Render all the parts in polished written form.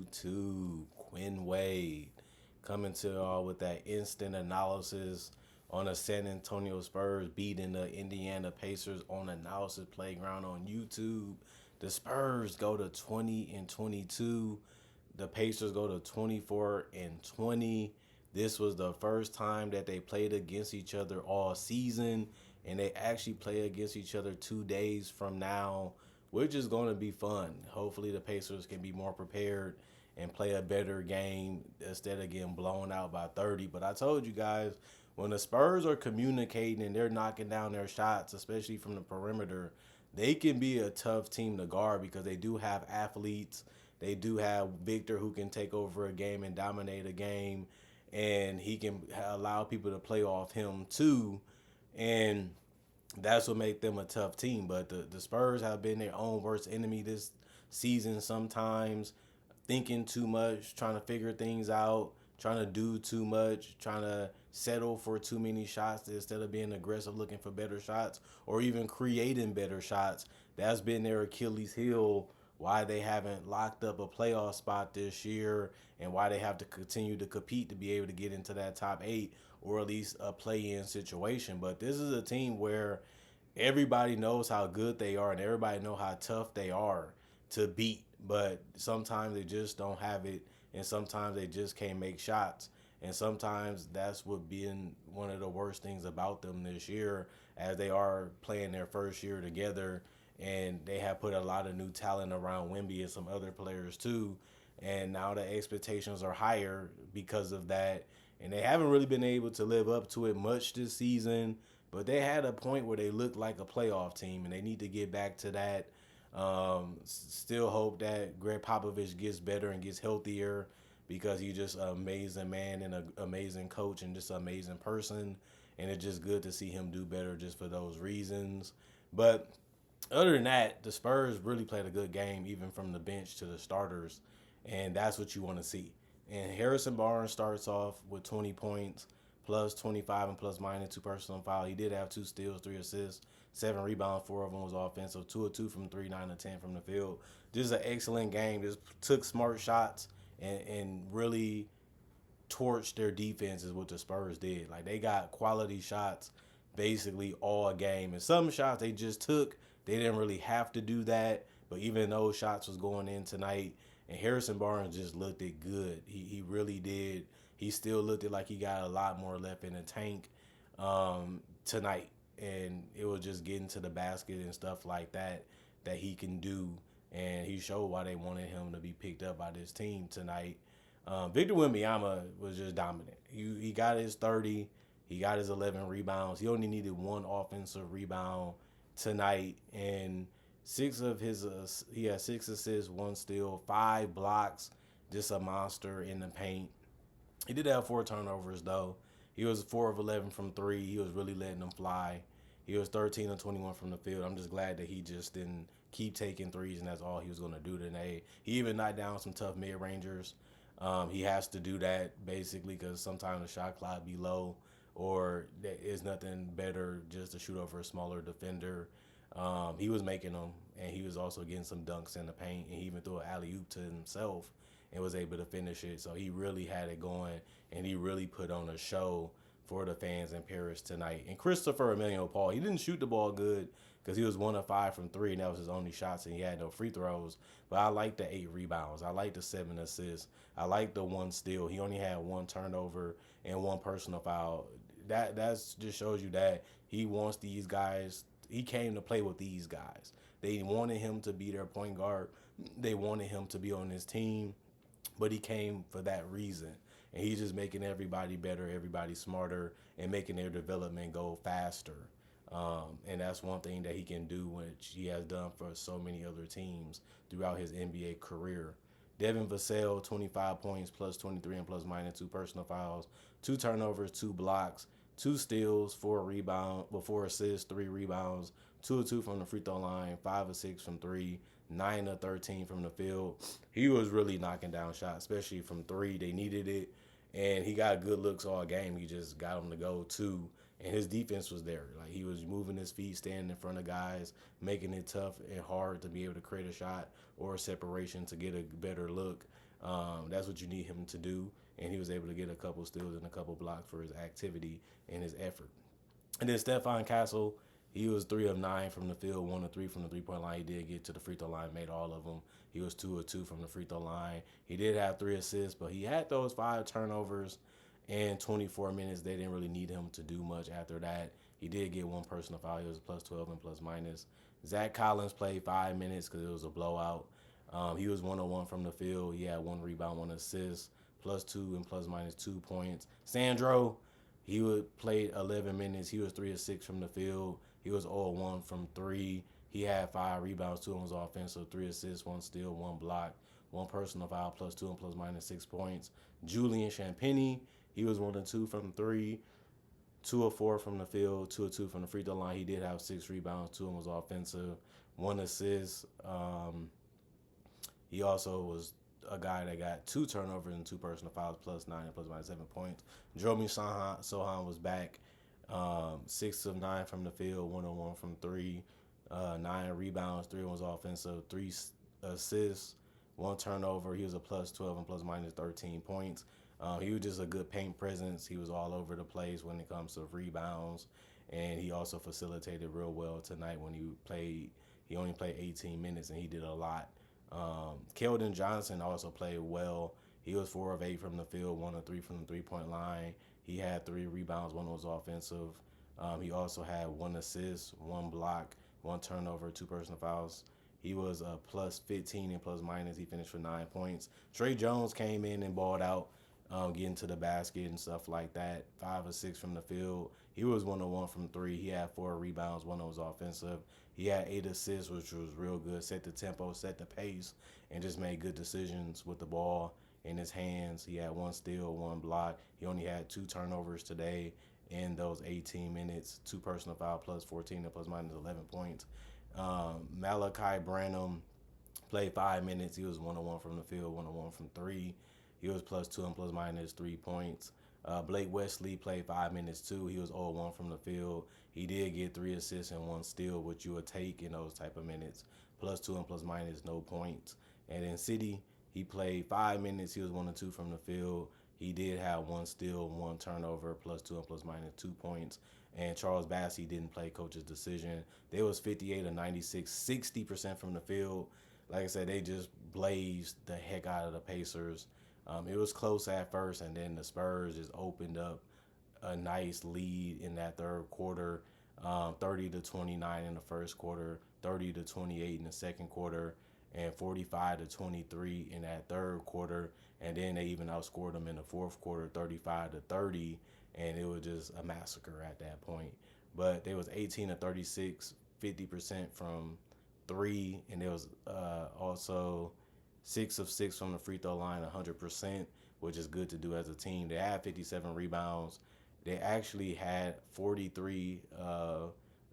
YouTube. Quinn Wade coming to y'all with that instant analysis on the San Antonio Spurs beating the Indiana Pacers on Analysis Playground on YouTube. The Spurs go to 20-22. The Pacers go to 24-20. This was the first time that they played against each other all season, and they actually play against each other 2 days from now, which is going to be fun. Hopefully, the Pacers can be more prepared and play a better game instead of getting blown out by 30. But I told you guys, when the Spurs are communicating and they're knocking down their shots, especially from the perimeter, they can be a tough team to guard because they do have athletes. They do have Victor who can take over a game and dominate a game, and he can allow people to play off him too. And that's what make them a tough team. But the Spurs have been their own worst enemy this season sometimes, thinking too much, trying to figure things out, trying to do too much, trying to settle for too many shots instead of being aggressive looking for better shots or even creating better shots. That's been their Achilles heel, why they haven't locked up a playoff spot this year and why they have to continue to compete to be able to get into that top 8 or at least a play-in situation. But this is a team where everybody knows how good they are and everybody know how tough they are to beat, but sometimes they just don't have it, and sometimes they just can't make shots. And sometimes that's what being one of the worst things about them this year, as they are playing their first year together, and they have put a lot of new talent around Wemby and some other players too. And now the expectations are higher because of that, and they haven't really been able to live up to it much this season. But they had a point where they looked like a playoff team, and they need to get back to that. Still hope that Greg Popovich gets better and gets healthier because he's just an amazing man and an amazing coach and just an amazing person. And it's just good to see him do better just for those reasons. But other than that, the Spurs really played a good game, even from the bench to the starters. And that's what you want to see. And Harrison Barnes starts off with 20 points, plus 25 and plus minus 2 personal foul. He did have 2 steals, 3 assists, 7 rebounds, 4 of them was offensive, 2 of 2 from 3, 9 of 10 from the field. This is an excellent game. Just took smart shots and really torched their defense is what the Spurs did. Like, they got quality shots basically all game. And some shots they just took, they didn't really have to do that. But even those shots was going in tonight. And Harrison Barnes just looked it good. He really did. He still looked it like he got a lot more left in the tank tonight. And it was just getting to the basket and stuff like that that he can do. And he showed why they wanted him to be picked up by this team tonight. Victor Wembanyama was just dominant. He got his 30. He got his 11 rebounds. He only needed 1 offensive rebound tonight. And he had 6 assists, 1 steal, 5 blocks. Just a monster in the paint. He did have 4 turnovers, though. He was 4 of 11 from 3. He was really letting them fly. He was 13 of 21 from the field. I'm just glad that he just didn't keep taking threes, and that's all he was going to do today. He even knocked down some tough mid-rangers. He has to do that, basically, because sometimes the shot clock be low, or there is nothing better just to shoot over a smaller defender. He was making them, and he was also getting some dunks in the paint, and he even threw an alley-oop to himself and was able to finish it. So he really had it going, and he really put on a show for the fans in Paris tonight. And Christopher Emilio Paul, he didn't shoot the ball good because he was 1 of 5 from 3, and that was his only shots, and he had no free throws. But I like the 8 rebounds. I like the 7 assists. I like the 1 steal. He only had 1 turnover and 1 personal foul. That's just shows you that he wants these guys. He came to play with these guys. They wanted him to be their point guard. They wanted him to be on this team, but he came for that reason. And he's just making everybody better, everybody smarter, and making their development go faster. And that's one thing that he can do, which he has done for so many other teams throughout his NBA career. Devin Vassell, 25 points, plus 23 and plus minus 2 personal fouls, 2 turnovers, 2 blocks, 2 steals, 4 assists, 3 rebounds, 2 of 2 from the free throw line, 5 of 6 from 3, 9 of 13 from the field. He was really knocking down shots, especially from 3. They needed it, and he got good looks all game. He just got them to go too, and his defense was there. Like, he was moving his feet, standing in front of guys, making it tough and hard to be able to create a shot or a separation to get a better look. That's what you need him to do, and he was able to get a couple steals and a couple blocks for his activity and his effort. And then Stephon Castle, he was 3 of 9 from the field, 1 of 3 from the 3 point line. He did get to the free throw line, made all of them. He was 2 of 2 from the free throw line. He did have 3 assists, but he had those 5 turnovers in 24 minutes. They didn't really need him to do much after that. He did get one personal foul. He was plus 12 and plus minus. Zach Collins played 5 minutes because it was a blowout. He was 1 of 1 from the field. He had 1 rebound, 1 assist, plus 2 and plus minus 2 points. Sandro, he would play 11 minutes. He was 3 of 6 from the field. He was 0 of 1 from 3. He had 5 rebounds, 2 of them was offensive, 3 assists, 1 steal, 1 block, 1 personal foul, plus 2 and plus minus 6 points. Julian Champagny, he was 1 of 2 from 3. 2 of 4 from the field, 2 of 2 from the free throw line. He did have 6 rebounds, 2 of them was offensive, 1 assist. He also was a guy that got 2 turnovers and 2 personal fouls, plus 9 and plus minus 7 points. Jeremy Sohan was back, 6 of 9 from the field, 1 of 1 from 3, 9 rebounds, 3 was offensive, 3 assists, 1 turnover. He was a plus 12 and plus minus 13 points. He was just a good paint presence. He was all over the place when it comes to rebounds, and he also facilitated real well tonight when he played. He only played 18 minutes, and he did a lot. Keldon Johnson also played well. He was 4 of 8 from the field, 1 of 3 from the 3 point line. He had 3 rebounds, 1 was offensive. He also had 1 assist, 1 block, 1 turnover, 2 personal fouls. He was a plus 15 and plus minus. He finished for 9 points. Trey Jones came in and balled out, getting to the basket and stuff like that. 5 of 6 from the field. He was 1 of 1 from 3. He had 4 rebounds, 1 was offensive. He had 8 assists, which was real good. Set the tempo, set the pace, and just made good decisions with the ball in his hands. He had 1 steal, 1 block. He only had 2 turnovers today in those 18 minutes. 2 personal foul, plus 14 and plus minus 11 points. Malachi Branham played 5 minutes. He was 1 of 1 from the field, 1 of 1 from 3. He was plus 2 and plus minus 3 points. Blake Wesley played 5 minutes too. He was 0 of 1 from the field. He did get 3 assists and 1 steal, which you would take in those type of minutes. Plus 2 and plus minus no points. And in City, he played 5 minutes. He was 1 of 2 from the field. He did have 1 steal, 1 turnover, plus 2 and plus minus 2 points. And Charles Bassey didn't play, coach's decision. They was 58 of 96, 60% from the field. Like I said, they just blazed the heck out of the Pacers. It was close at first, and then the Spurs just opened up a nice lead in that third quarter, 30-29 in the first quarter, 30-28 in the second quarter, and 45-23 in that third quarter. And then they even outscored them in the fourth quarter, 35-30, and it was just a massacre at that point. But they was 18-36, 50% from 3, and there was also 6 of 6 from the free throw line, 100%, which is good to do as a team. They had 57 rebounds. They actually had 43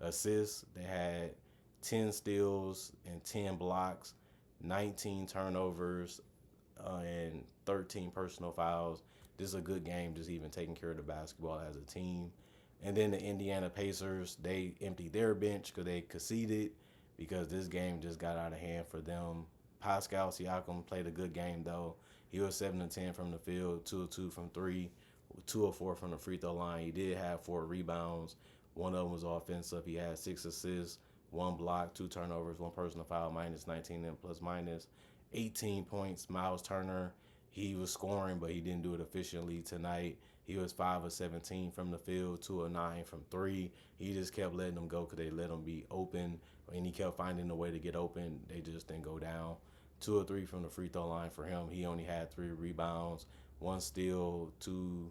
assists. They had 10 steals and 10 blocks, 19 turnovers, and 13 personal fouls. This is a good game, just even taking care of the basketball as a team. And then the Indiana Pacers, they emptied their bench because they conceded, because this game just got out of hand for them. Pascal Siakam played a good game, though. He was 7 of 10 from the field, 2 of 2 from 3, 2 of 4 from the free throw line. He did have 4 rebounds. 1 of them was offensive. He had 6 assists, 1 block, 2 turnovers, 1 personal foul, minus 19 and plus minus 18 points. Miles Turner, he was scoring, but he didn't do it efficiently tonight. He was 5 of 17 from the field, 2 of 9 from 3. He just kept letting them go because they let him be open, and he kept finding a way to get open. They just didn't go down. 2 of 3 from the free throw line for him. He only had 3 rebounds, 1 steal, 2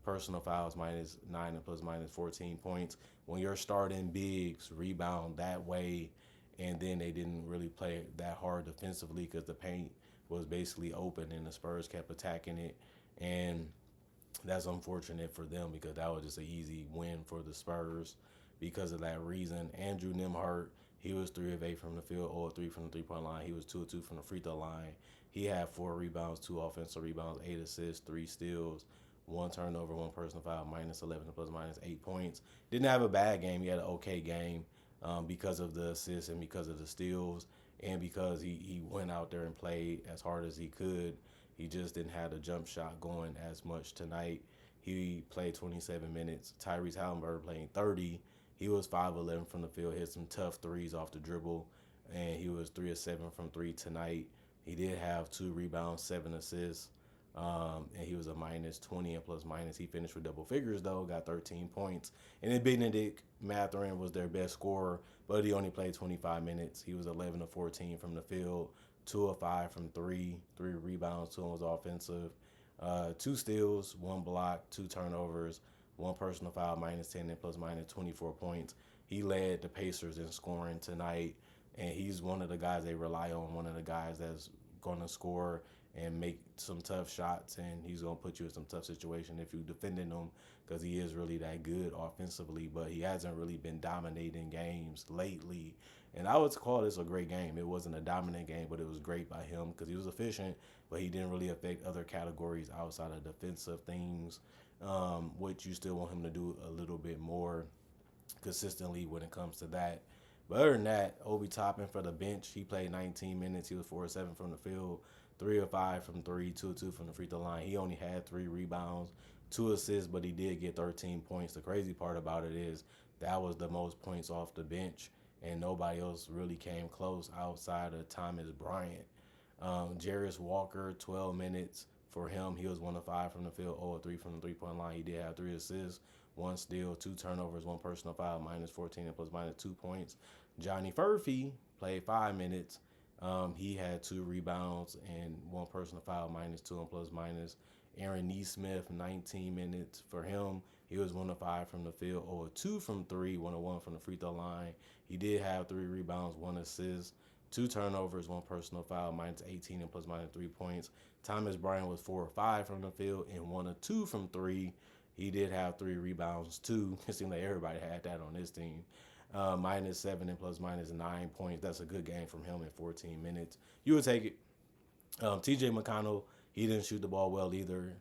personal fouls, minus 9 and plus minus 14 points. When you're starting bigs rebound that way, and then they didn't really play that hard defensively because the paint was basically open and the Spurs kept attacking it. And that's unfortunate for them because that was just an easy win for the Spurs because of that reason. Andrew Nembhard, he was 3 of 8 from the field, 0 of 3 from the 3 point line. He was 2 of 2 from the free throw line. He had 4 rebounds, 2 offensive rebounds, 8 assists, 3 steals, 1 turnover, 1 personal foul, minus 11 plus minus 8 points. Didn't have a bad game. He had an okay game because of the assists and because of the steals. and because he went out there and played as hard as he could, he just didn't have the jump shot going as much tonight. He played 27 minutes. Tyrese Halliburton playing 30. He was 5'11 from the field, hit some tough threes off the dribble, and he was 3 of 7 from three tonight. He did have 2 rebounds, 7 assists, and he was a minus 20 and plus minus. He finished with double figures, though, got 13 points. And then Benedict Mathurin was their best scorer, but he only played 25 minutes. He was 11 of 14 from the field, 2 of 5 from three rebounds, 2 was offensive, 2 steals, 1 block, 2 turnovers, 1 personal foul, minus 10 and plus minus 24 points. He led the Pacers in scoring tonight, and he's one of the guys they rely on, one of the guys that's going to score and make some tough shots, and he's going to put you in some tough situation if you're defending him, because he is really that good offensively, but he hasn't really been dominating games lately. And I would call this a great game. It wasn't a dominant game, but it was great by him because he was efficient, but he didn't really affect other categories outside of defensive things, which you still want him to do a little bit more consistently when it comes to that. But other than that, Obi Toppin for the bench, he played 19 minutes. He was 4 of 7 from the field, 3 of 5 from three, 2 of 2 from the free throw line. He only had 3 rebounds, 2 assists, but he did get 13 points. The crazy part about it is that was the most points off the bench, and nobody else really came close outside of Thomas Bryant. Jarris Walker, 12 minutes for him. He was 1 of 5 from the field, 0 of 3 from the three-point line. He did have 3 assists, 1 steal, 2 turnovers, 1 personal foul, minus 14 and plus minus 2 points. Johnny Furphy played 5 minutes. He had 2 rebounds and 1 personal foul, minus 2 and plus minus. Aaron Neesmith, 19 minutes for him. He was 1 of 5 from the field, 0 of 2 from three, 1 of 1 from the free throw line. He did have 3 rebounds, 1 assist, 2 turnovers, 1 personal foul, minus 18 and plus minus 3 points. Thomas Bryant was 4 of 5 from the field and 1 of 2 from three. He did have 3 rebounds too. It seemed like everybody had that on this team. Minus 7 and plus minus 9 points. That's a good game from him in 14 minutes. You would take it. TJ McConnell, he didn't shoot the ball well either.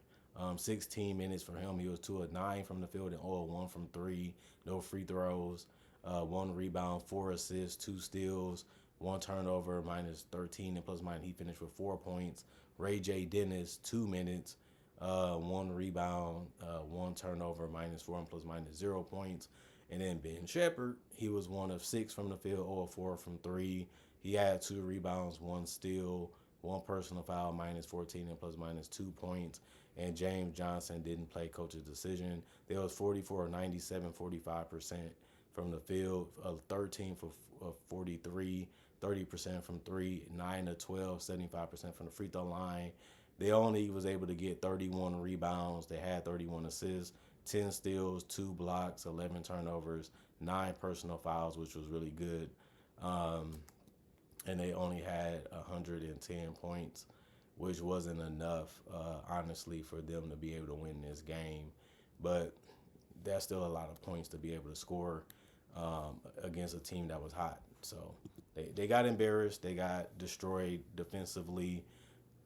16 minutes for him. He was 2 of 9 from the field and 0 of 1 from three. No free throws. 1 rebound, 4 assists, 2 steals, 1 turnover, minus 13 and plus minus. He finished with 4 points. Ray J. Dennis, 2 minutes. 1 rebound, 1 turnover, minus 4 and plus minus 0 points. And then Ben Shepherd, he was 1 of 6 from the field, 0 of 4 from three. He had 2 rebounds, 1 steal, 1 personal foul, minus 14 and plus minus 2 points. And James Johnson didn't play coach's decision. There was 44, 97, 45% from the field, 13 for 43, 30% from three, 9 of 12, 75% from the free throw line. They only was able to get 31 rebounds. They had 31 assists, 10 steals, 2 blocks, 11 turnovers, 9 personal fouls, which was really good. And they only had 110 points, which wasn't enough, honestly, for them to be able to win this game. But that's still a lot of points to be able to score against a team that was hot. So they got embarrassed. They got destroyed defensively.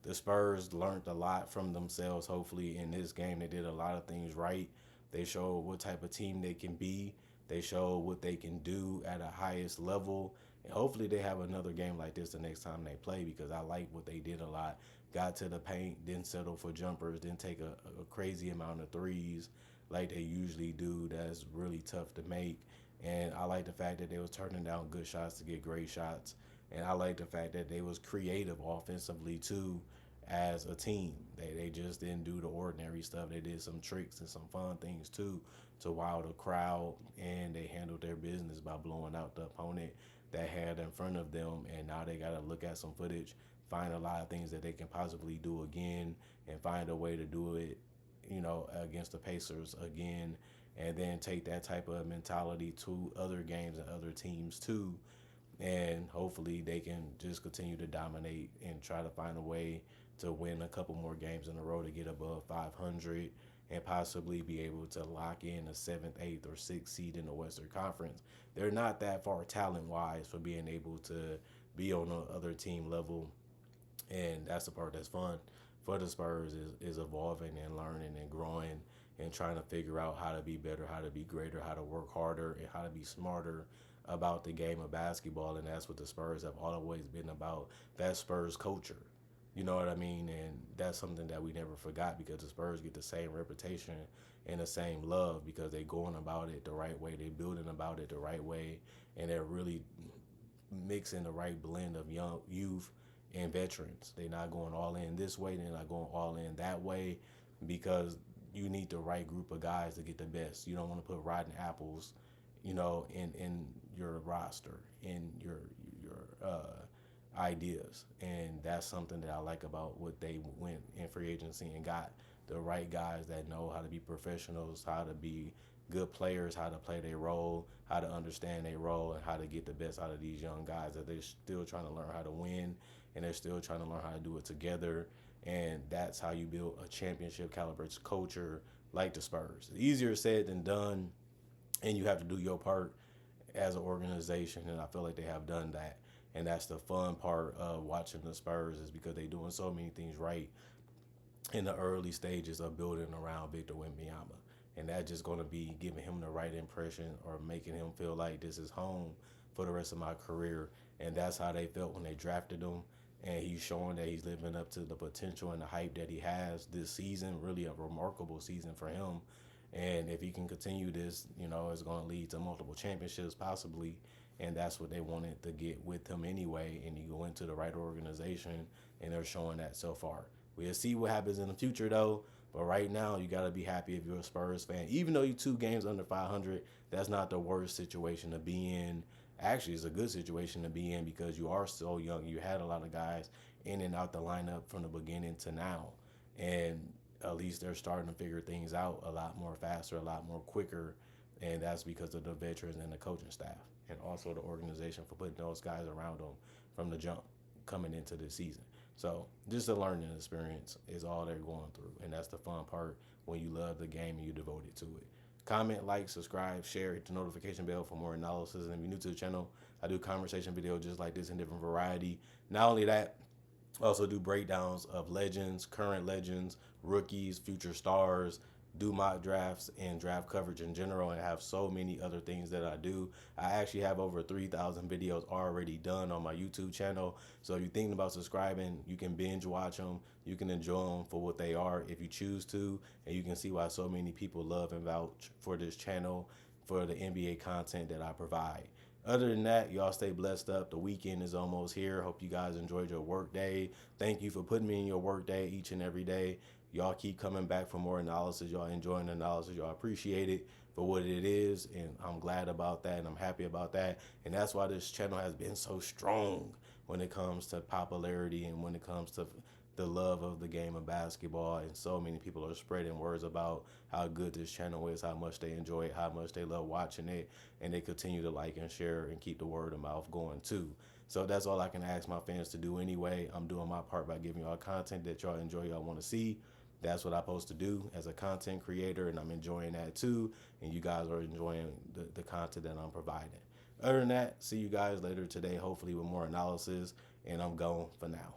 The Spurs learned a lot from themselves, hopefully, in this game. They did a lot of things right. They showed what type of team they can be. They showed what they can do at a highest level. And hopefully they have another game like this the next time they play, because I like what they did a lot. Got to the paint, didn't settle for jumpers, didn't take a crazy amount of threes like they usually do. That's really tough to make. And I like the fact that they was turning down good shots to get great shots. And I like the fact that they was creative offensively too as a team. They just didn't do the ordinary stuff. They did some tricks and some fun things too to wow the crowd, and they handled their business by blowing out the opponent that had in front of them. And now they got to look at some footage, find a lot of things that they can possibly do again, and find a way to do it, against the Pacers again, and then take that type of mentality to other games and other teams too. And hopefully they can just continue to dominate and try to find a way to win a couple more games in a row to get above 500 and possibly be able to lock in a 7th, 8th, or 6th seed in the Western Conference. They're not that far talent-wise for being able to be on the other team level, and that's the part that's fun for the Spurs is evolving and learning and growing and trying to figure out how to be better, how to be greater, how to work harder, and how to be smarter about the game of basketball. And that's what the Spurs have always been about, that Spurs culture. You know what I mean? And that's something that we never forgot, because the Spurs get the same reputation and the same love because they going about it the right way, they building about it the right way, and they're really mixing the right blend of young youth and veterans. They're not going all in this way, they're not going all in that way, because you need the right group of guys to get the best. You don't want to put rotten apples, in your roster, in your ideas. And that's something that I like about what they went in free agency and got the right guys that know how to be professionals, how to be good players, how to play their role, how to understand their role, and how to get the best out of these young guys that they're still trying to learn how to win, and they're still trying to learn how to do it together. And that's how you build a championship caliber culture like the Spurs. Easier said than done, and you have to do your part as an organization, and I feel like they have done that. And that's the fun part of watching the Spurs, is because they're doing so many things right in the early stages of building around Victor Wembanyama. And that's just going to be giving him the right impression, or making him feel like this is home for the rest of my career. And that's how they felt when they drafted him. And he's showing that he's living up to the potential and the hype that he has this season. Really a remarkable season for him. And if he can continue this, it's going to lead to multiple championships possibly. And that's what they wanted to get with him anyway. And you go into the right organization, and they're showing that so far. We'll see what happens in the future, though. But right now, you got to be happy if you're a Spurs fan. Even though you're 2 games under 500, that's not the worst situation to be in. Actually, it's a good situation to be in, because you are so young. You had a lot of guys in and out the lineup from the beginning to now. And at least they're starting to figure things out a lot more faster, a lot more quicker. And that's because of the veterans and the coaching staff, and also the organization for putting those guys around them from the jump coming into this season. So just a learning experience is all they're going through. And that's the fun part when you love the game and you're devoted to it. Comment, like, subscribe, share, hit the notification bell for more analysis. And if you're new to the channel, I do conversation videos just like this in different variety. Not only that, I also do breakdowns of legends, current legends, rookies, future stars, do mock drafts and draft coverage in general, and have so many other things that I do. I actually have over 3,000 videos already done on my YouTube channel. So if you're thinking about subscribing, you can binge watch them. You can enjoy them for what they are if you choose to. And you can see why so many people love and vouch for this channel, for the NBA content that I provide. Other than that, y'all stay blessed up. The weekend is almost here. Hope you guys enjoyed your work day. Thank you for putting me in your work day each and every day. Y'all keep coming back for more analysis. Y'all enjoying the analysis. Y'all appreciate it for what it is. And I'm glad about that, and I'm happy about that. And that's why this channel has been so strong when it comes to popularity, and when it comes to the love of the game of basketball. And so many people are spreading words about how good this channel is, how much they enjoy it, how much they love watching it. And they continue to like and share and keep the word of mouth going too. So that's all I can ask my fans to do anyway. I'm doing my part by giving y'all content that y'all enjoy, y'all want to see. That's what I'm supposed to do as a content creator, and I'm enjoying that too. And you guys are enjoying the content that I'm providing. Other than that, see you guys later today, hopefully with more analysis, and I'm going for now.